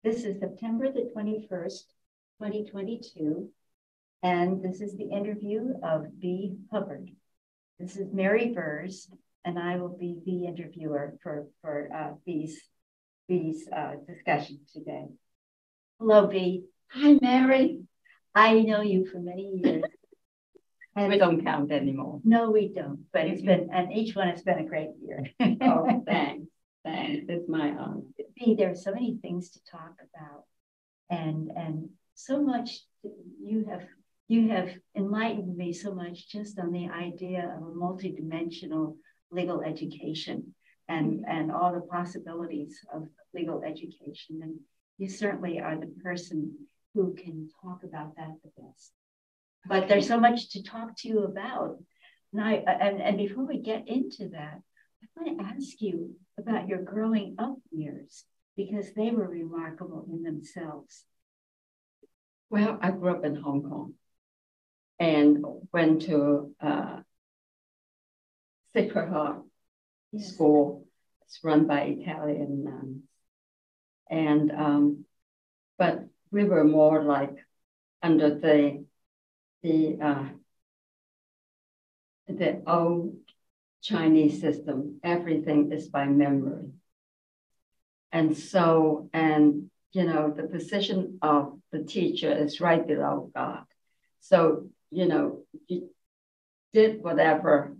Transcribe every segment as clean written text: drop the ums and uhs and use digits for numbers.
This is September the 21st, 2022, and this is the interview of B. Hubbard. This is Mary Burrs, and I will be the interviewer for B's discussion today. Hello, B. Hi, Mary. I know you for many years. And we don't count anymore. No, we don't, but it's been, and each one has been a great year. Oh, thanks. Thanks. It's my honor. B, there are so many things to talk about, and so much you have enlightened me so much just on the idea of a multidimensional legal education and all the possibilities of legal education. And you certainly are the person who can talk about that the best. But there's so much to talk to you about. And before we get into that, I want to ask you about your growing up years, because they were remarkable in themselves. Well, I grew up in Hong Kong and went to Sacred Heart School. It's run by Italian nuns. And but we were more like under the old Chinese system. Everything is by memory. And so, you know, the position of the teacher is right below God. So, you know, you did whatever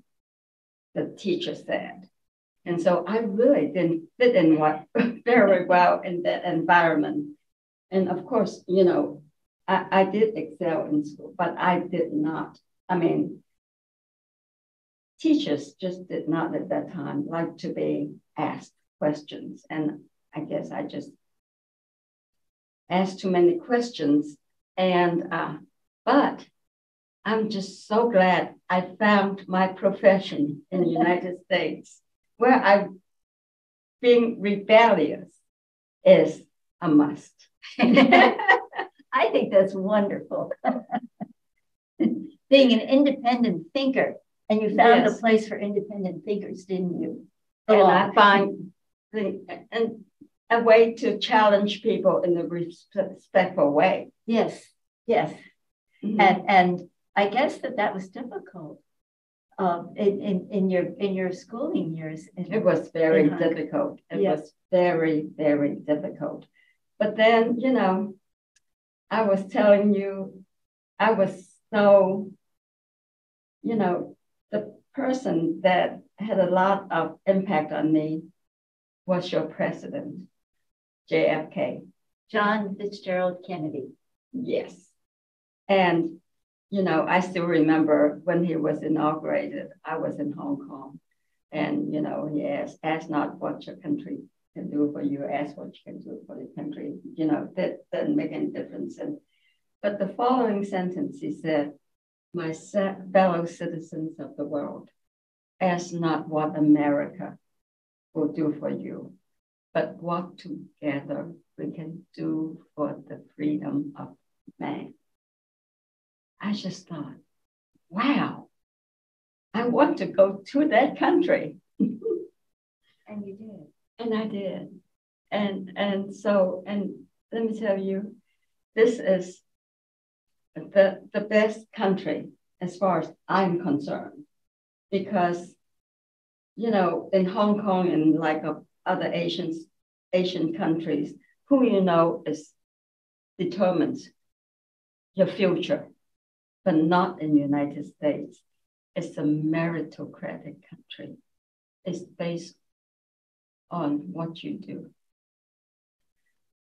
the teacher said. And so I really didn't fit in very well in that environment. And of course, you know, I did excel in school, but I did not. I mean, teachers just did not at that time like to be asked questions. And I guess I just asked too many questions. And, but I'm just so glad I found my profession in the United States, where I'm being rebellious is a must. I think that's wonderful. Being an independent thinker, and you found a place for independent thinkers, didn't you? And I find a way to challenge people in a respectful way. Yes, yes. Mm-hmm. And I guess that was difficult in your schooling years. It was very difficult. It was very, very difficult. But then, you know, I was telling you, I was so, you know, the person that had a lot of impact on me was your president, JFK. John Fitzgerald Kennedy. Yes. And, you know, I still remember when he was inaugurated, I was in Hong Kong. And, you know, he asked not what your country can do for you, ask what you can do for the country. You know, that doesn't make any difference. But the following sentence, he said, "My fellow citizens of the world, ask not what America will do for you, but what together we can do for the freedom of man." I just thought, wow, I want to go to that country. And you did. And I did. And so let me tell you, this is the best country as far as I'm concerned, because, you know, in Hong Kong and like other Asian countries, who you know determines your future, but not in the United States. It's a meritocratic country. It's based on what you do,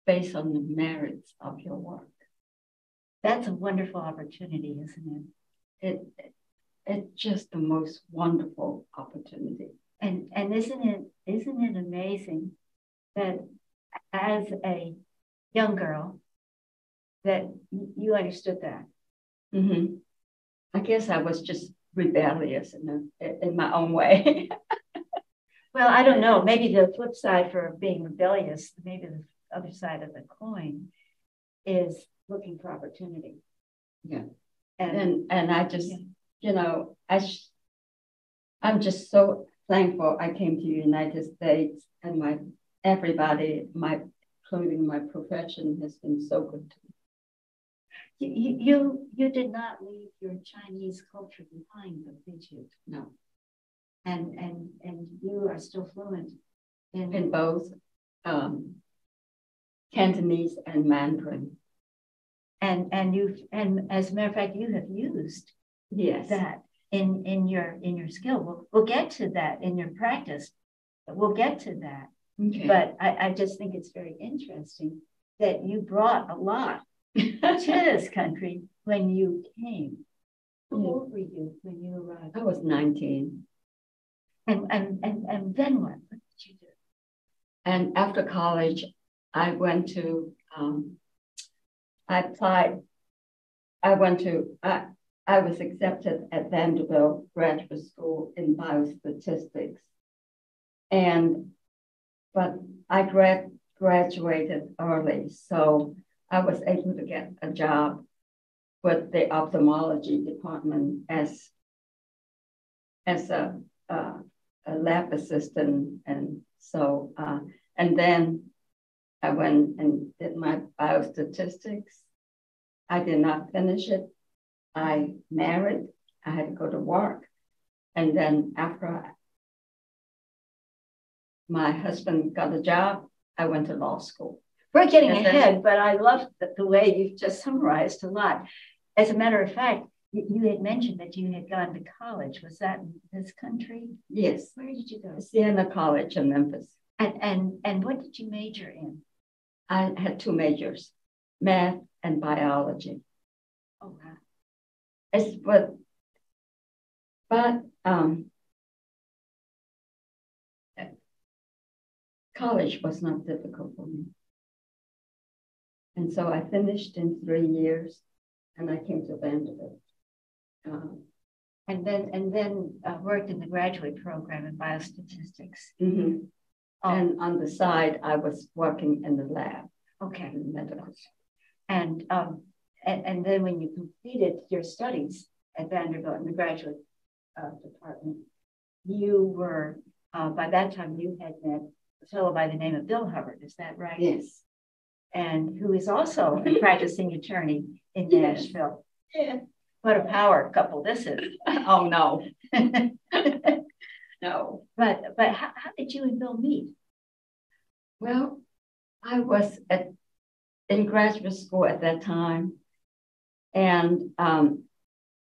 based on the merits of your work. That's a wonderful opportunity, isn't it? It's just the most wonderful opportunity. And isn't it amazing that as a young girl that you understood that? Mm-hmm. I guess I was just rebellious in my own way. Well, I don't know. Maybe the flip side for being rebellious, maybe the other side of the coin, is looking for opportunity. Yeah. And I just, you know, I'm just so thankful I came to the United States, and my including my profession, has been so good to me. You did not leave your Chinese culture behind, though, did you? No. And you are still fluent in both Cantonese and Mandarin. And as a matter of fact, you have used yes that in your skill. We'll get to that in your practice. We'll get to that. Okay. But I just think it's very interesting that you brought a lot to this country when you came. How old were you when you arrived? I was 19. And then what? What did you do? And after college, I went to, I applied, I was accepted at Vanderbilt Graduate School in biostatistics. But I graduated early, so I was able to get a job with the ophthalmology department as a lab assistant, and so and then I went and did my biostatistics. I did not finish it. I married. I had to go to work, and then after my husband got a job, I went to law school. We're getting ahead, but I love the way you've just summarized a lot. As a matter of fact, you had mentioned that you had gone to college. Was that in this country? Yes. Where did you go? Siena College in Memphis. And what did you major in? I had two majors, math and biology. Oh, wow. College was not difficult for me. And so I finished in 3 years, and I came to Vanderbilt. And then worked in the graduate program in biostatistics. Mm-hmm. And on the side, I was working in the lab. Okay. In medical. And then when you completed your studies at Vanderbilt in the graduate department, you were, by that time, you had met a fellow by the name of Bill Hubbard. Is that right? Yes. And who is also a practicing attorney in Nashville. Yeah. What a power couple this is. Oh, no. No. But how did you and Bill meet? Well, I was in graduate school at that time. And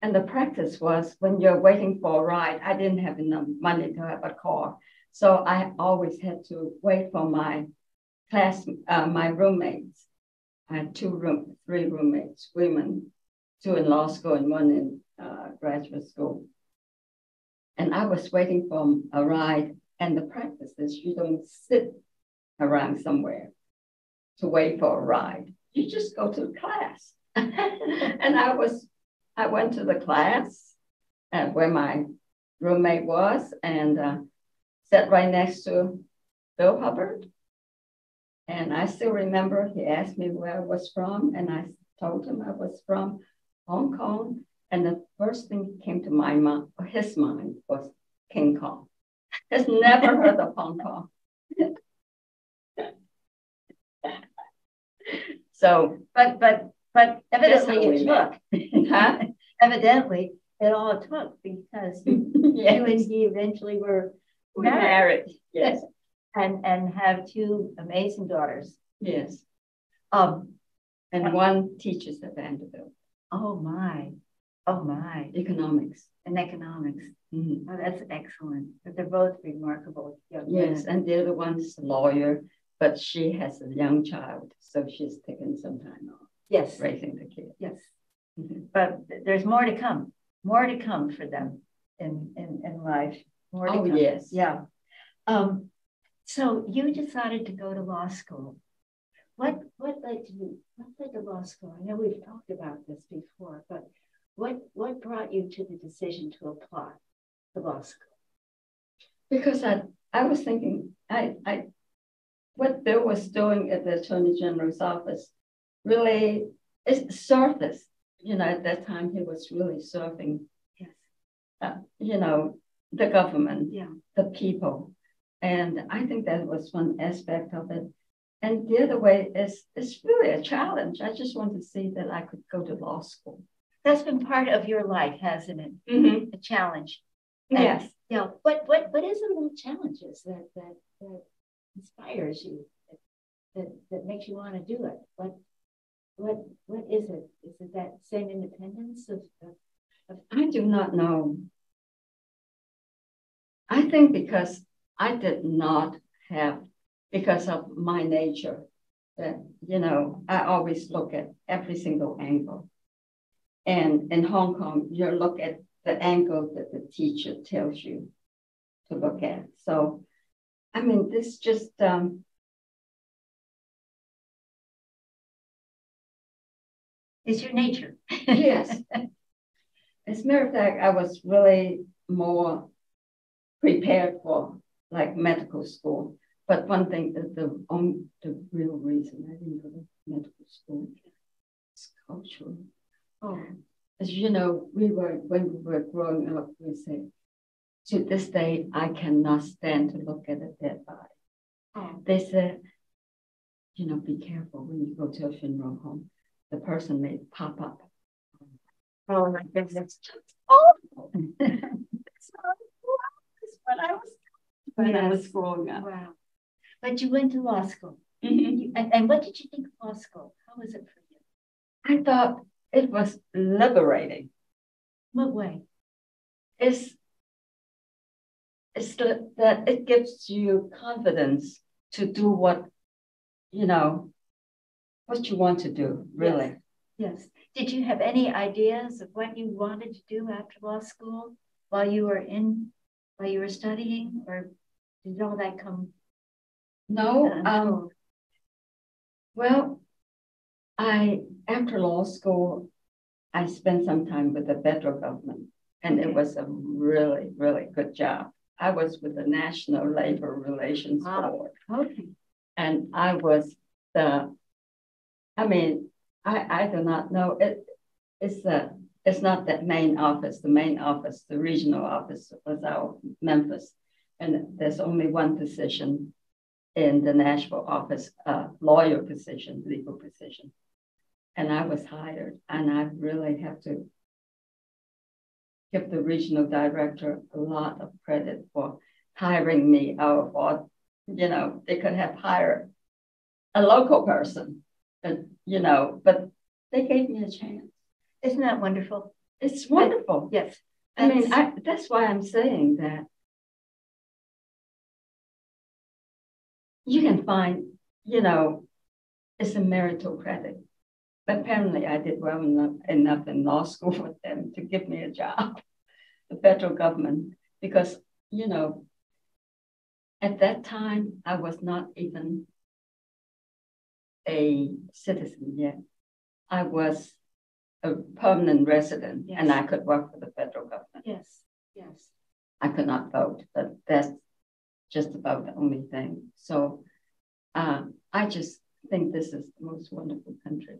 the practice was when you're waiting for a ride, I didn't have enough money to have a car. So I always had to wait for my my roommates. I had three roommates, women, 2 in law school and 1 in graduate school. And I was waiting for a ride, and the practice is you don't sit around somewhere to wait for a ride. You just go to class. And I went to the class where my roommate was, and sat right next to Bill Hubbard. And I still remember he asked me where I was from, and I told him I was from Hong Kong. And the first thing that came to his mind was King Kong. Has never heard of Hong Kong. So, but evidently it took. Huh? Evidently, it all took because yes. You and he eventually were married. Yes. And have 2 amazing daughters. Yes. And one teaches at Vanderbilt. Oh my. Economics. And economics. Mm-hmm. Oh, that's excellent. But they're both remarkable young yes, women. and the other one's a lawyer, but she has a young child, so she's taken some time off. Yes. Raising the kid. Yes. Mm-hmm. But there's more to come. More to come for them in life. More to come. Yes. Yeah. So you decided to go to law school. What led to law school? I know we've talked about this before, but what brought you to the decision to apply to law school? Because I was thinking, what Bill was doing at the Attorney General's office really is surface. At that time he was really serving, yes, the government, yeah, the people. And I think that was one aspect of it. And the other way is it's really a challenge. I just want to see that I could go to law school. That's been part of your life, hasn't it? Mm-hmm. A challenge. And, yes. Yeah. What is it about challenges that inspires you, that makes you want to do it? What is it? Is it that same independence of I do not know. I think because I did not have, because of my nature, that, I always look at every single angle. And in Hong Kong, you look at the angle that the teacher tells you to look at. So, I mean, this just, it's your nature. Yes. As a matter of fact, I was really more prepared for like medical school. But one thing that the real reason I didn't go to medical school is cultural. Oh, as when we were growing up, we say, to this day, I cannot stand to look at a dead body. Oh. They said, be careful when you go to a funeral home. The person may pop up. Oh my goodness. Oh, that's what I was when I was growing up. Wow. But you went to law school. Mm-hmm. And what did you think of law school? How was it for you? I thought it was liberating. What way? It's that it gives you confidence to do what you want to do, really. Yes. Did you have any ideas of what you wanted to do after law school while you were studying, or did all that come? No. Well, after law school, I spent some time with the federal government, and it was a really, really good job. I was with the National Labor Relations Board. Okay. And I was I do not know. It's not that main office. The main office, the regional office, was out Memphis. And there's only one position in the Nashville office, lawyer position, legal position. And I was hired, and I really have to give the regional director a lot of credit for hiring me out of all, they could have hired a local person, but they gave me a chance. Isn't that wonderful? It's wonderful. Yes. That's why I'm saying that you can find, it's a meritocratic. But apparently I did well enough in law school with them to give me a job, the federal government, because, at that time, I was not even a citizen yet. I was a permanent resident, and I could work for the federal government. Yes. I could not vote, but that's just about the only thing. So I just think this is the most wonderful country.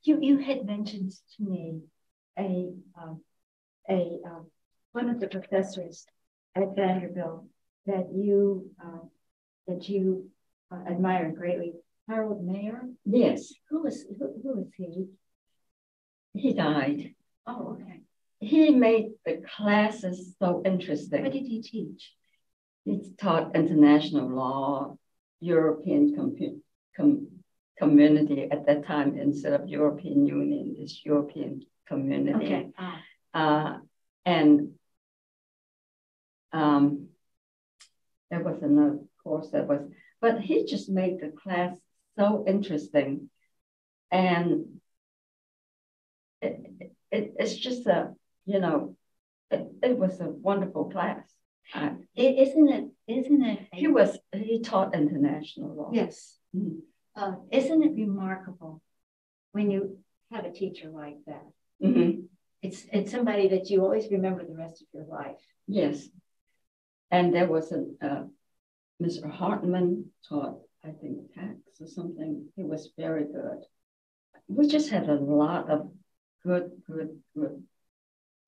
You had mentioned to me one of the professors at Vanderbilt that you admire greatly, Harold Mayer. Yes. Who was he? He died. Oh, okay. He made the classes so interesting. What did he teach? He taught international law, European community at that time. Instead of European Union, it's European community. Okay. And there was another course but he just made the class so interesting. And it's just it was a wonderful class. Isn't it? He taught international law. Yes. Mm-hmm. Isn't it remarkable when you have a teacher like that? Mm-hmm. It's somebody that you always remember the rest of your life. Yes. And there was Mr. Hartman taught, I think, tax or something. He was very good. We just had a lot of good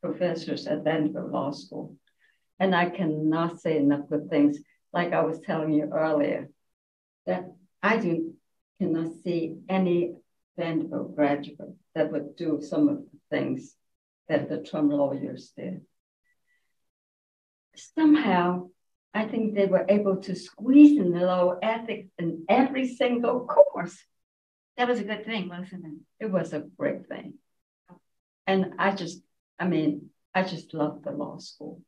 professors at Vanderbilt Law School. And I cannot say enough good things. Like I was telling you earlier, that cannot see any Vanderbilt graduate that would do some of the things that the Trump lawyers did. Somehow, I think they were able to squeeze in the law ethics in every single course. That was a good thing, wasn't it? It was a great thing. And I just loved the law school.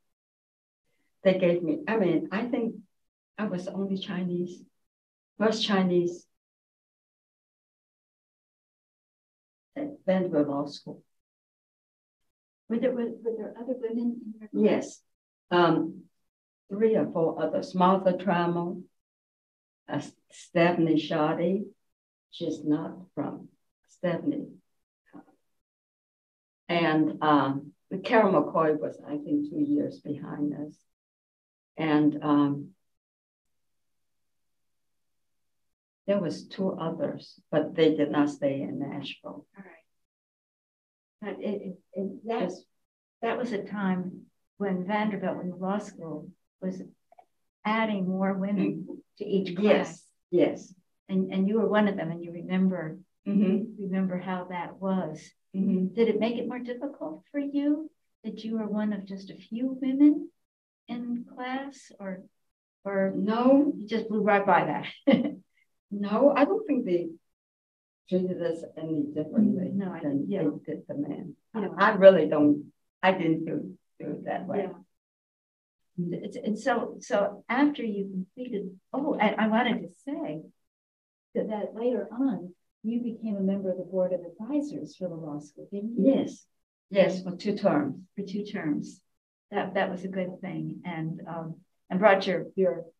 They gave me, I think I was the only Chinese, first Chinese at Vanderbilt Law School. Were there other women in your class? Yes. 3 or 4 others. Martha Trammell, Stephanie Shoddy. She's not from Stephanie. And Carol McCoy was, I think, 2 years behind us. And there was 2 others, but they did not stay in Nashville. All right. But that was a time when Vanderbilt, when the law school was adding more women to each class. Yes. And you were one of them, and you remember how that was. Mm-hmm. Did it make it more difficult for you that you were one of just a few women in class, or no? You just blew right by that? No, I don't think they treated us any differently than they did the men. I really don't. I didn't do it that way. Yeah. And so after you completed, and I wanted to say that later on you became a member of the board of advisors for the law school, didn't you? Yes, for 2 terms. For 2 terms, that was a good thing, and brought your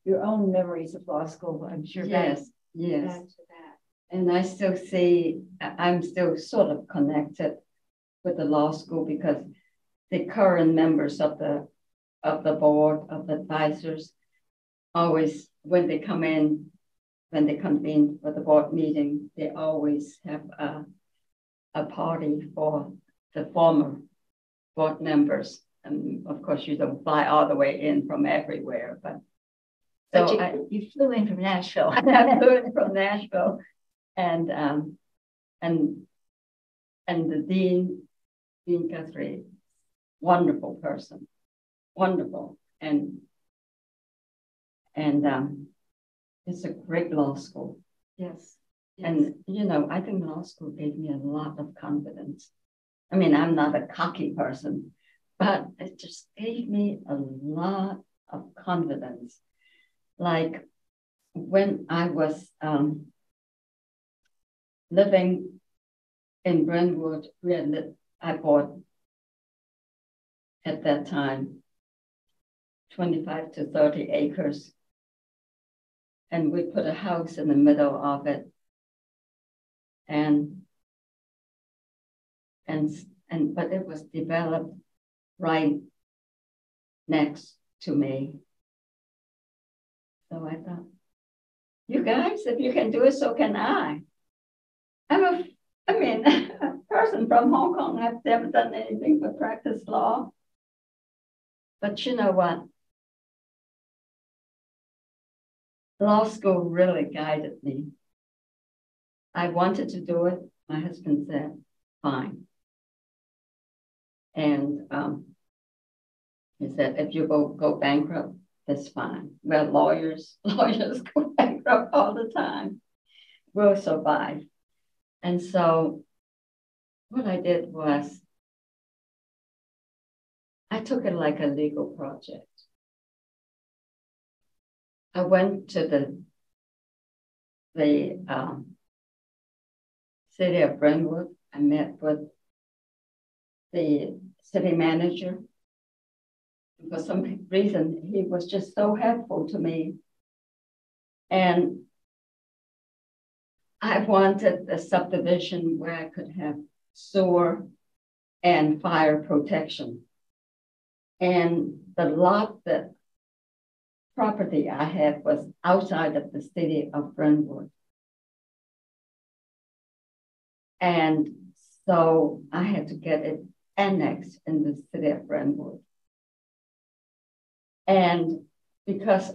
own memories of law school, I'm sure. Yes. Back to that. And I still see, I'm still sort of connected with the law school because the current members of the board of advisors always, when they convene for the board meeting, they always have a party for the former board members. And of course, you don't fly all the way in from everywhere, but you flew in from Nashville. I flew in from Nashville, and the Dean Guthrie, wonderful person, wonderful, and it's a great law school. Yes. And I think law school gave me a lot of confidence. I'm not a cocky person, but it just gave me a lot of confidence. Like when I was living in Brentwood, I bought at that time 25 to 30 acres, and we put a house in the middle of it, but it was developed right next to me. So I thought, you guys, if you can do it, so can I. I'm a person from Hong Kong. I've never done anything but practice law. But you know what? Law school really guided me. I wanted to do it. My husband said, fine. And he said, if you go bankrupt, that's fine. Well, lawyers go bankrupt all the time. We'll survive. And so what I did was I took it like a legal project. I went to the city of Brentwood. I met with the city manager. For some reason, he was just so helpful to me. And I wanted a subdivision where I could have sewer and fire protection. And the property I had was outside of the city of Brentwood. And so I had to get it annexed in the city of Brentwood. And because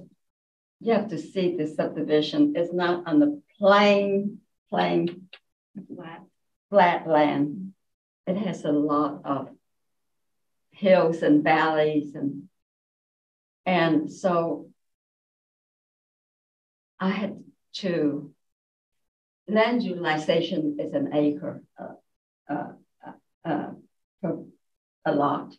you have to see the subdivision, it's not on the plain, flat land. It has a lot of hills and valleys, and so I had to, land utilization is an acre per a lot,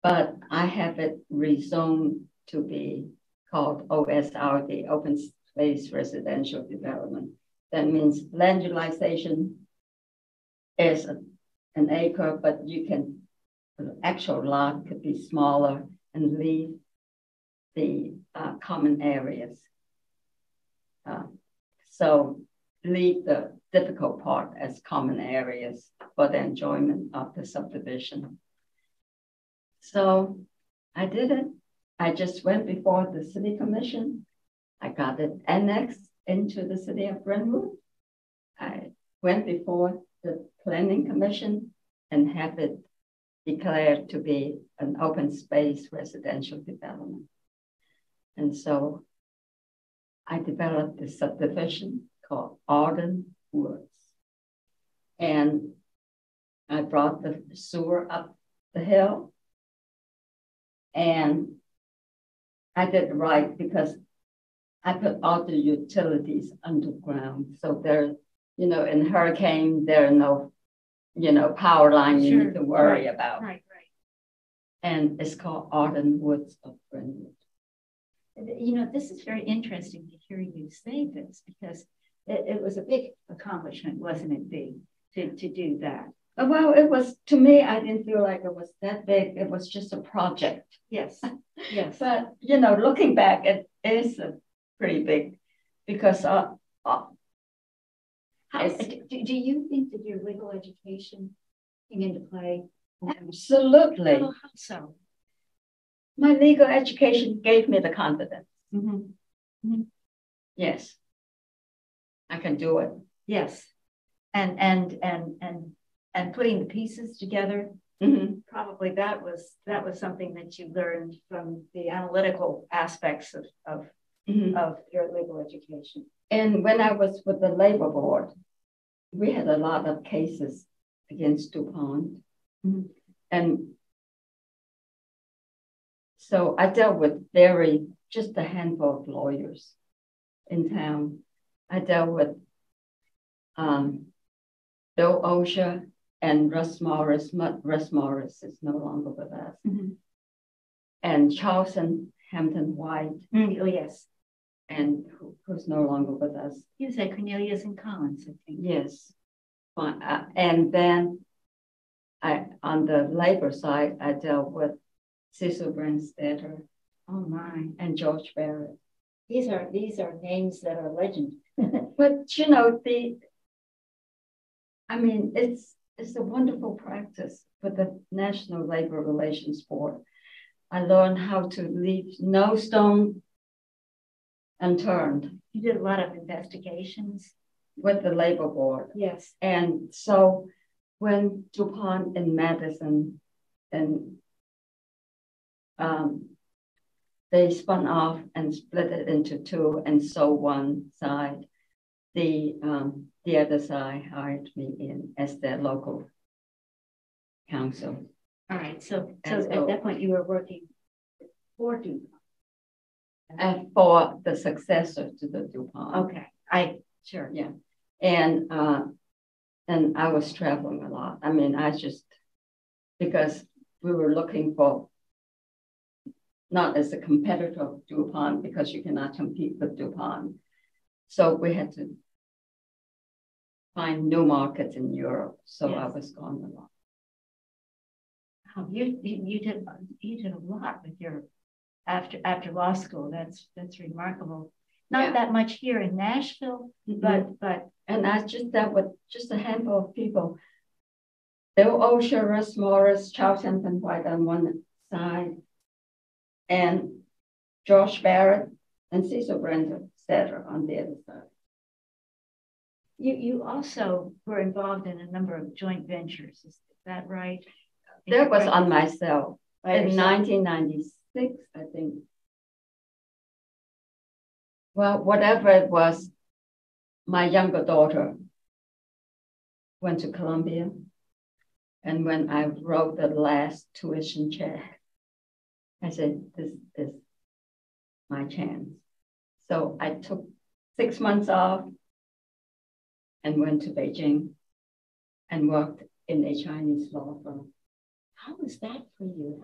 but I have it rezoned to be called OSRD, Open Space Residential Development. That means land utilization is an acre, but you can, the actual lot could be smaller and leave the common areas. So leave the difficult part as common areas for the enjoyment of the subdivision. So I did it. I just went before the city commission. I got it annexed into the city of Brentwood. I went before the planning commission and have it declared to be an open space residential development. And so I developed this subdivision called Arden Woods. And I brought the sewer up the hill. And I did it right because I put all the utilities underground. So there, you know, in hurricane, there are no, you know, power line you need to worry about. Right. And it's called Arden Woods of Brentwood. You know, this is very interesting to hear you say this because it was a big accomplishment, wasn't it, Big, to do that? Well, it was, to me, I didn't feel like it was that big. It was just a project. Yes, yes. But, you know, looking back, it is pretty big because do you think that your legal education came into play? Absolutely. How so? My legal education gave me the confidence. Mm-hmm. Mm-hmm. Yes, I can do it. Yes, and putting the pieces together. Mm-hmm. Probably that was something that you learned from the analytical aspects of your legal education. And when I was with the labor board, we had a lot of cases against DuPont. Mm-hmm. And so I dealt with just a handful of lawyers in town. I dealt with Bill Osher and Russ Morris. Russ Morris is no longer with us. Mm-hmm. And Charleston Hampton White. Mm-hmm. Oh, yes. And who's no longer with us. He was at Cornelius and Collins, I think. Yes. And then on the labor side, I dealt with Cecil Brandstetter. Oh my. And George Barrett. These are names that are legend. But you know, it's a wonderful practice with the National Labor Relations Board. I learned how to leave no stone unturned. You did a lot of investigations with the labor board. Yes. And so when DuPont and Madison and they spun off and split it into two and sold one side, the other side hired me in as their local counsel. All right. So at that point you were working for DuPont. And for the successor to the DuPont. Okay. Sure. Yeah. And I was traveling a lot. I mean, because we were looking for, not as a competitor of DuPont, because you cannot compete with DuPont. So we had to find new markets in Europe. So yes. I was gone a lot. Oh, you did a lot with your after law school. That's remarkable. Not that much here in Nashville, mm-hmm. but and I just dealt with just a handful of people. Bill Osher, Russ Morris, Charles Hampton White on one side, and George Barrett and Cecil Brandstetter on the other side. You also were involved in a number of joint ventures. Is that right? That was on myself in 1996, I think. Well, whatever it was, my younger daughter went to Columbia. And when I wrote the last tuition check, I said, this is my chance. So I took 6 months off and went to Beijing and worked in a Chinese law firm. How was that for you?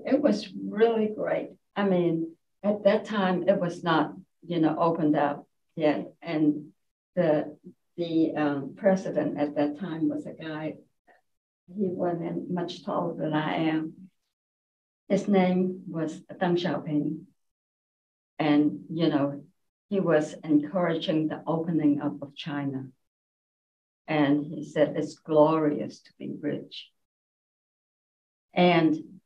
It was really great. I mean, at that time, it was not, opened up yet. And the president at that time was a guy, he wasn't much taller than I am. His name was Deng Xiaoping. And, he was encouraging the opening up of China. And he said, it's glorious to be rich. And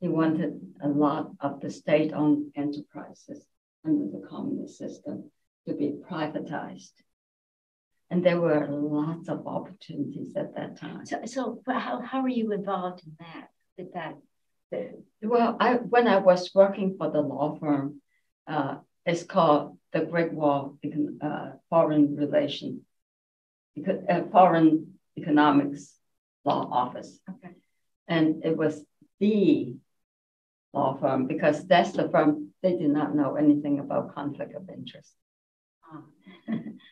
he wanted a lot of the state-owned enterprises under the communist system to be privatized. And there were lots of opportunities at that time. So how were you involved in that? Well, when I was working for the law firm, it's called the Great Wall Foreign Relations, Foreign Economics Law Office. Okay. And it was the law firm because that's the firm, they did not know anything about conflict of interest.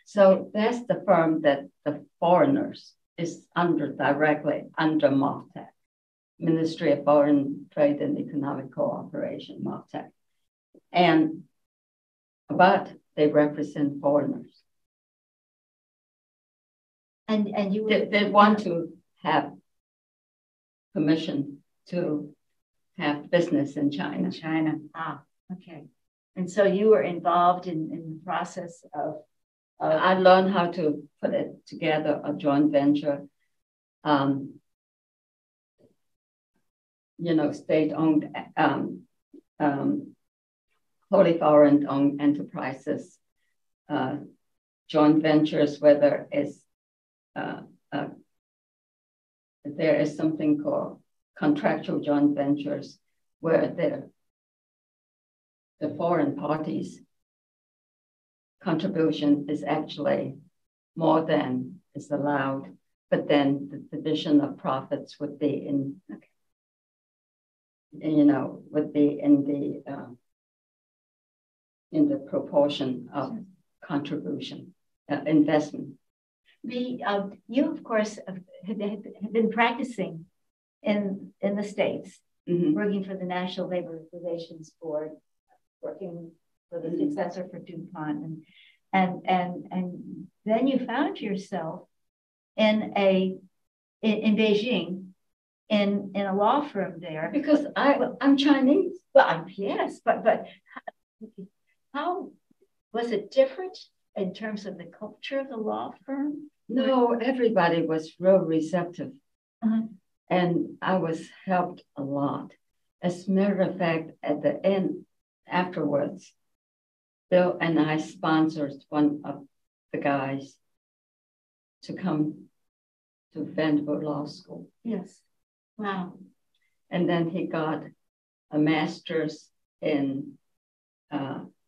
So that's the firm that the foreigners is directly under MOFTEC, Ministry of Foreign Trade and Economic Cooperation, MOFTEC. But they represent foreigners. And you they want to have permission to have business in China. In China. Okay. And so you were involved in the process of I learned how to put it together, a joint venture, state-owned, wholly foreign-owned enterprises, joint ventures, whether it's there is something called contractual joint ventures, where the foreign parties' contribution is actually more than is allowed, but then the division of profits would be in the proportion of contribution, investment. You, of course, have been practicing in the States, working for the National Labor Relations Board, working for the successor for DuPont, and then you found yourself in Beijing in a law firm there because I'm Chinese. Well, yes, but how was it different in terms of the culture of the law firm? No, everybody was real receptive. And I was helped a lot. As a matter of fact, at the end, afterwards, Bill and I sponsored one of the guys to come to Vanderbilt Law School. Yes. Wow. And then he got a master's in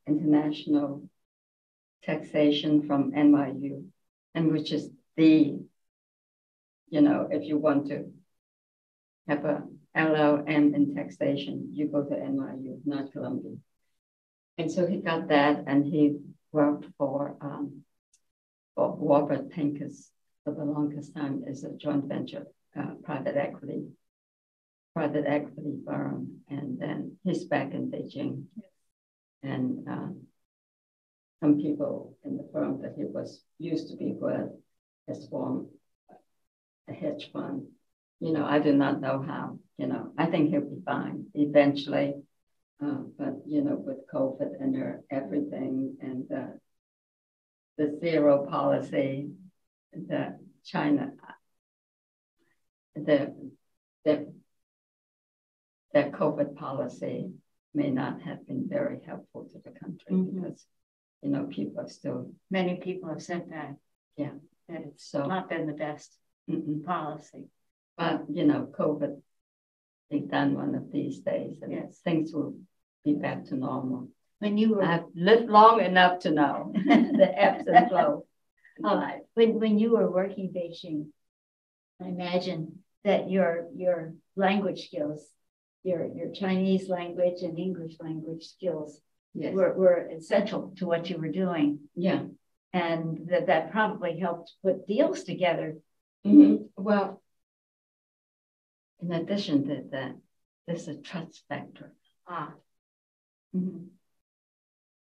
international taxation from NYU, and which is if you want to have a LLM in taxation, you go to NYU, not Columbia. And so he got that, and he worked for Robert Pincus for the longest time as a joint venture private equity firm, and then he's back in Beijing. And some people in the firm that he used to be with has formed a hedge fund. I do not know how. I think he'll be fine eventually. But with COVID and everything, and the zero policy, the China, the COVID policy may not have been very helpful to the country because people are still. Many people have said that. Yeah, that it's not been the best policy. But COVID be done one of these days, and things will be back to normal. when you were I've lived long enough to know the ebbs and flows of life. When you were working Beijing, I imagine that your language skills, your Chinese language and English language skills Yes. were essential to what you were doing. Yeah. And that probably helped put deals together. Mm-hmm. Well, in addition to that, there's a trust factor. Mm-hmm.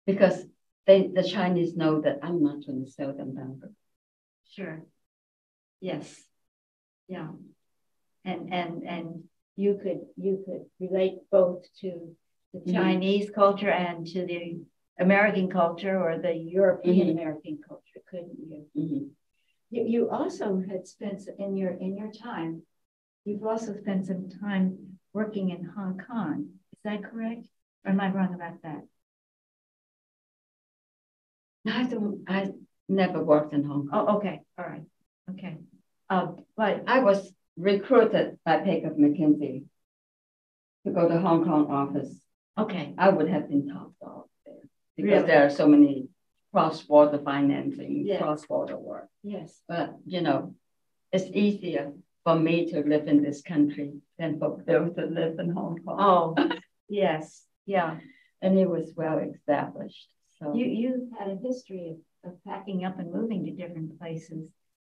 Because the Chinese know that I'm not going to sell them Vanderbilt. Sure. Yes. Yeah. And you could relate both to the Chinese culture and to the American culture or the European American culture, couldn't you? Mm-hmm. You also had spent in your time, you've also spent some time working in Hong Kong. Is that correct? Or am I wrong about that? No, I never worked in Hong Kong. Oh, okay. All right. Okay. But I was recruited by Baker McKenzie to go to Hong Kong office. Okay. I would have been topped off there because Really? there are so many cross-border financing, Yes. cross-border work. Yes. But, it's easier for me to live in this country than for those that live in Hong Kong. Oh, yes. Yeah. And it was well established. So You had a history of packing up and moving to different places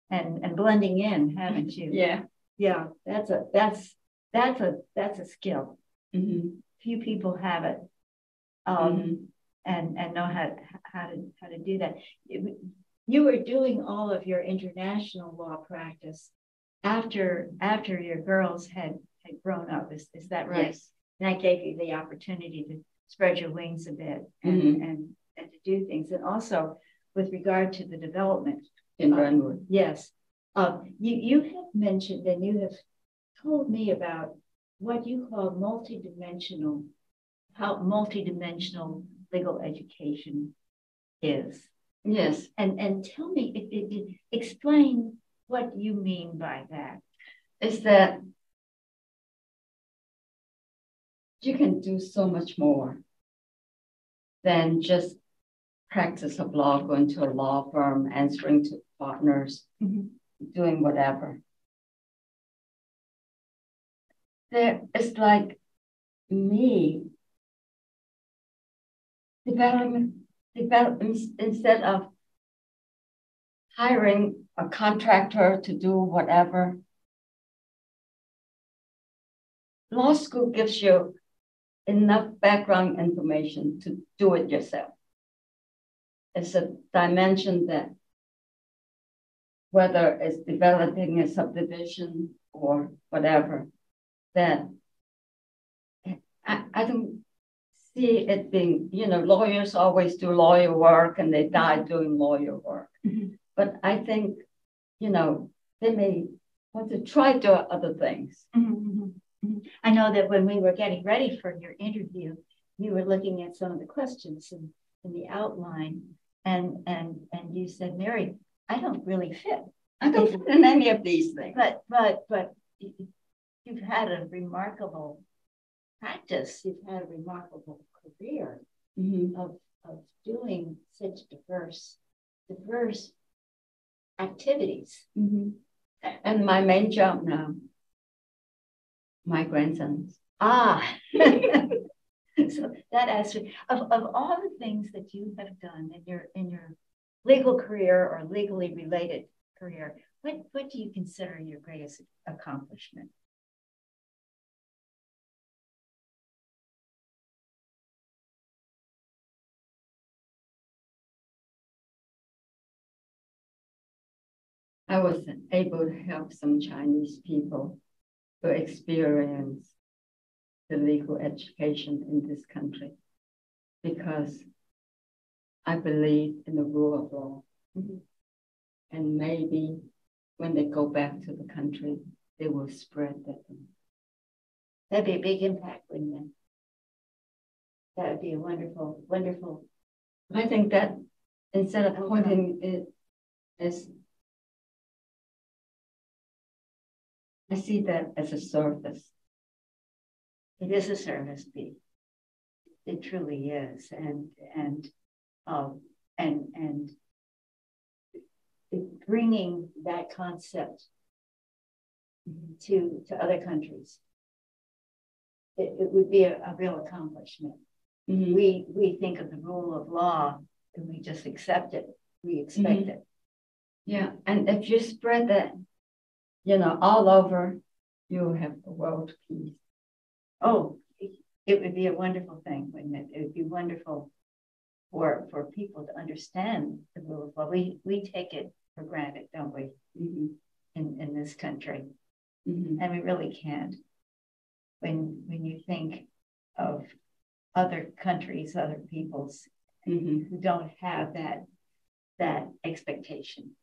and blending in, haven't you? Yeah. Yeah. That's a skill. Mm-hmm. Few people have it. And know how to do that. You were doing all of your international law practice after your girls had grown up. Is that right? Yes. And that gave you the opportunity to spread your wings a bit and to do things. And also with regard to the development in Brentwood. Yes. You have mentioned and you have told me about what you call how multidimensional legal education is. Yes. And tell me, explain what you mean by that. Is that you can do so much more than just practice of law, going to a law firm, answering to partners, doing whatever. It's like me developing instead of hiring a contractor to do whatever. Law school gives you enough background information to do it yourself. It's a dimension that whether it's developing a subdivision or whatever, that I don't see it being, lawyers always do lawyer work and they die doing lawyer work. But I think, they may want to try to do other things. I know that when we were getting ready for your interview, you were looking at some of the questions in the outline, and you said, Mary, I don't really fit. I don't fit in any of these things. But you've had a remarkable practice. You've had a remarkable career of doing such diverse activities. And my main job now, my grandsons. So that aspect of all the things that you have done in your legal career or legally related career, what do you consider your greatest accomplishment? I was able to help some Chinese people to experience the legal education in this country because I believe in the rule of law. And maybe when they go back to the country, they will spread that. That'd be a big impact, wouldn't it? That would be a wonderful, wonderful. I think that instead of pointing it as, I see that as a service. It is a service, Pete. it truly is, and bringing that concept to other countries, it would be a real accomplishment. Mm-hmm. We think of the rule of law and we just accept it. We expect it. Yeah, and if you spread that, all over, you'll have the world peace. Oh, it would be a wonderful thing, wouldn't it? It would be wonderful for people to understand the rule of law. We take it for granted, don't we? Mm-hmm. In this country, and we really can't. When you think of other countries, other peoples who don't have that expectation,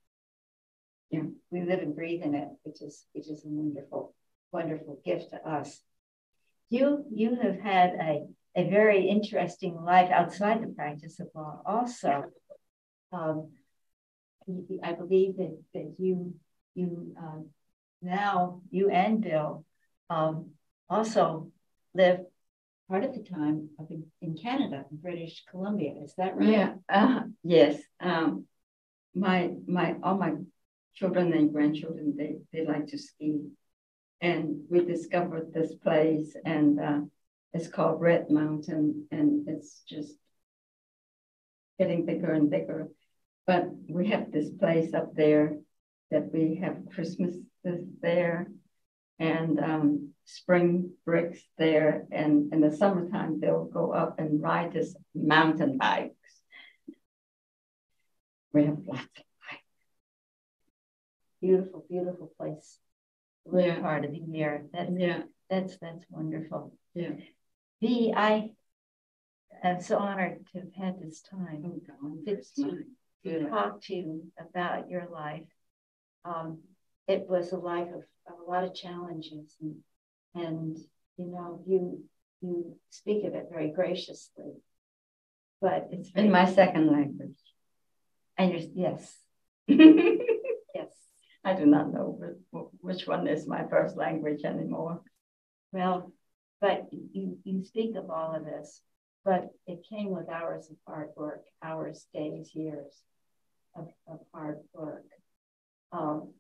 yeah, we live and breathe in it, which is a wonderful gift to us. You have had a very interesting life outside the practice of law also. I believe that you now, you and Bill, also live part of the time up in Canada, in British Columbia. Is that right? Yeah. Yes. All my children and grandchildren, they like to ski, and we discovered this place, and it's called Red Mountain, and it's just getting bigger and bigger. But we have this place up there that we have Christmas there, and spring breaks there, and in the summertime they'll go up and ride this mountain bikes. We have lots of bikes. Beautiful, beautiful place. Really part of the year. That's wonderful. Yeah. V, I am so honored to have had this time to talk to you about your life. It was a life of a lot of challenges, and you speak of it very graciously, but it's in my second language. And yes. Yes. I do not know which one is my first language anymore. Well, but you speak of all of this, but it came with hours of hard work, hours, days, years of hard work,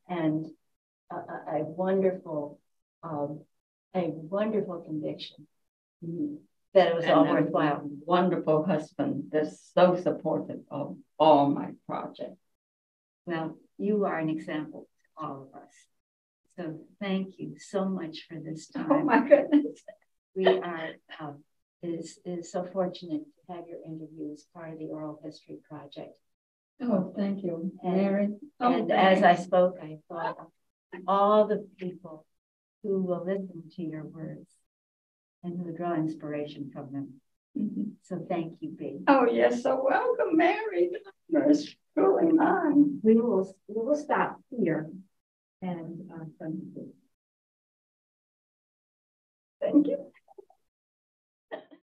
and a wonderful conviction that it was all worthwhile. Wonderful husband that's so supportive of all my projects. Well, you are an example to all of us. So thank you so much for this time. Oh my goodness. We are is so fortunate to have your interview as part of the Oral History Project. Oh, thank you, Mary. And as I spoke, I thought of all the people who will listen to your words and who draw inspiration from them. So thank you, B. Oh, you're so welcome, Mary. It's truly mine. We will stop here and